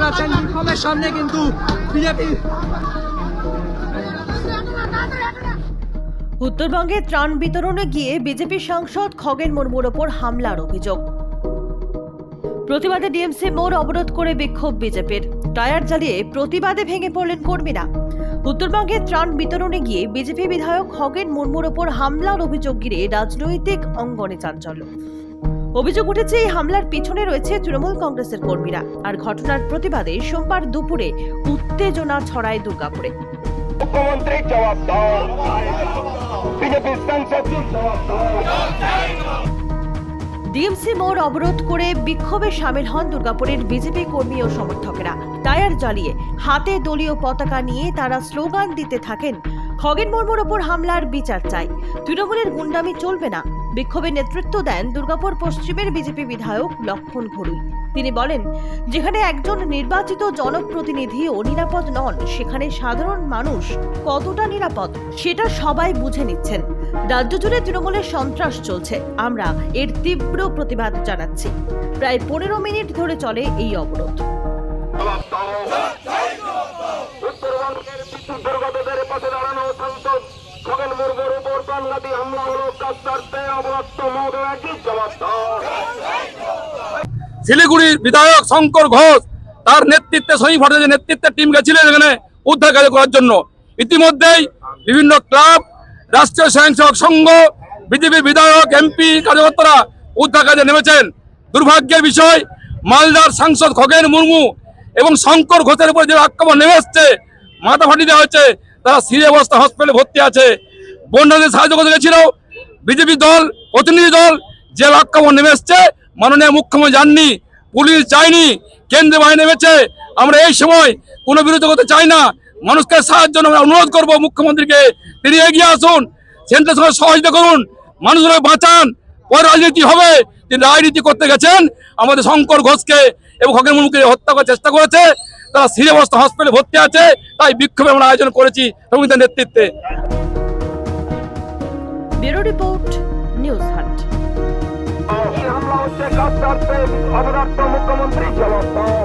পাচ্ছেন বিক্ষোভের সামনে কিন্তু বিজেপি। উত্তরবঙ্গে ত্রাণ বিতরণে গিয়ে বিজেপি সাংসদ খগেন মুর্মুর ওপর হামলার অভিযোগ। প্রতিবাদে ডিএমসি মোড় অবরোধ করে বিক্ষোভ বিজেপির। টায়ার জ্বালিয়ে প্রতিবাদে ভেঙে পড়লেন কর্মীরা। উত্তরবঙ্গে ত্রাণ বিতরণে গিয়ে বিজেপি বিধায়ক খগেন মুর্মুর ওপর হামলার অভিযোগ ঘিরে রাজনৈতিক অঙ্গনে চাঞ্চল্য। অভিযোগ উঠেছে এই হামলার পিছনে রয়েছে তৃণমূল কংগ্রেসের কর্মীরা। আর ঘটনার প্রতিবাদে সোমবার দুপুরে উত্তেজনা ছড়ায় দুর্গাপুরে। মুখ্যমন্ত্রী জবাব দাও, বিজেপি সাংসদ জবাব দাও। ডিএমসি মোড় অবরোধ করে বিক্ষোভে সামিল হন দুর্গাপুরের বিজেপি কর্মী ও সমর্থকেরা। টায়ার জ্বালিয়ে হাতে দলীয় পতাকা নিয়ে তারা স্লোগান দিতে থাকেন, খগেন মুর্মুর ওপর হামলার বিচার চাই, তৃণমূলের গুন্ডামি চলবে না। বিক্ষোভে নেতৃত্ব দেন দুর্গাপুর পশ্চিমের বিজেপি বিধায়ক লক্ষণ ঘড়ুই। তিনি বলেন, যেখানে একজন নির্বাচিত জনপ্রতিনিধিও নিরাপদ নন, সেখানে সাধারণ মানুষ কতটা নিরাপদ সেটা সবাই বুঝে নিচ্ছেন। রাজ্য জুড়ে তৃণমূলের সন্ত্রাস চলছে, আমরা এর তীব্র প্রতিবাদ জানাচ্ছি। প্রায় 15 মিনিট ধরে চলে এই অবরোধ। উত্তরবঙ্গের বিদ্যুৎ দুর্গতদের পাশে দাঁড়ানো সাংসদ খগেন মুর্মুর উপর প্রাণঘাতী হামলা হলো, কাস্তার্থে অবরক্ত মহোদয় কি জবাব দাও। শিলিগুড়ির বিধায়ক শঙ্কর ঘোষ তার নেতৃত্বে শহীদ ভট্টাচার্যের নেতৃত্বে টিম গেছিলেন এখানে উদ্ধার কাজ করার জন্য। ইতিমধ্যেই বিভিন্ন ক্লাব, রাষ্ট্রীয় স্বয়ংসেবক সংঘ, বিজেপি বিধায়ক, এমপি কার্যকর্তারা উদ্ধার কাজে নেমেছেন। দুর্ভাগ্যের বিষয়, মালদার সাংসদ খগেন মুর্মু এবং শঙ্কর ঘোষের উপর যে আক্রমণ নেমে এসছে, মাথা ফাটিয়ে দেওয়া হয়েছে, তারা সিরিয়াস অবস্থা হাসপাতালে ভর্তি আছে। বন্যাদের সাহায্য করতে গেছিল বিজেপি দল, প্রতিনিধি দল, যে আক্রমণ নেমে এসছে, মাননীয় মুখ্যমন্ত্রী যাননি, পুলিশ যায়নি, কেন্দ্রীয় বাহিনী নেমেছে। আমরা এই সময় কোনো বিরোধিতা করতে চাই না, মানুষকে সাহায্য আমরা অনুরোধ করবো মুখ্যমন্ত্রীকে, তিনি এগিয়ে আসুন, সেন্টারের সঙ্গে সহযোগিতা করুন, মানুষকে বাঁচান। পরে রাজনীতি হবে। তিনি রাজনীতি করতে গেছেন, আমাদের শঙ্কর ঘোষকে এবং খগেন মুর্মুকে হত্যা করার চেষ্টা করেছে। তারা সিরিয়াস অবস্থা হসপিটালে ভর্তি আছে, তাই বিক্ষোভে আমরা আয়োজন করেছি রবীন্দ্রের নেতৃত্বে। Bureau report, news hunt. হামলা হচ্ছে, কাস্তার্থে অবরক্ত মুখ্যমন্ত্রী জবাব দাও।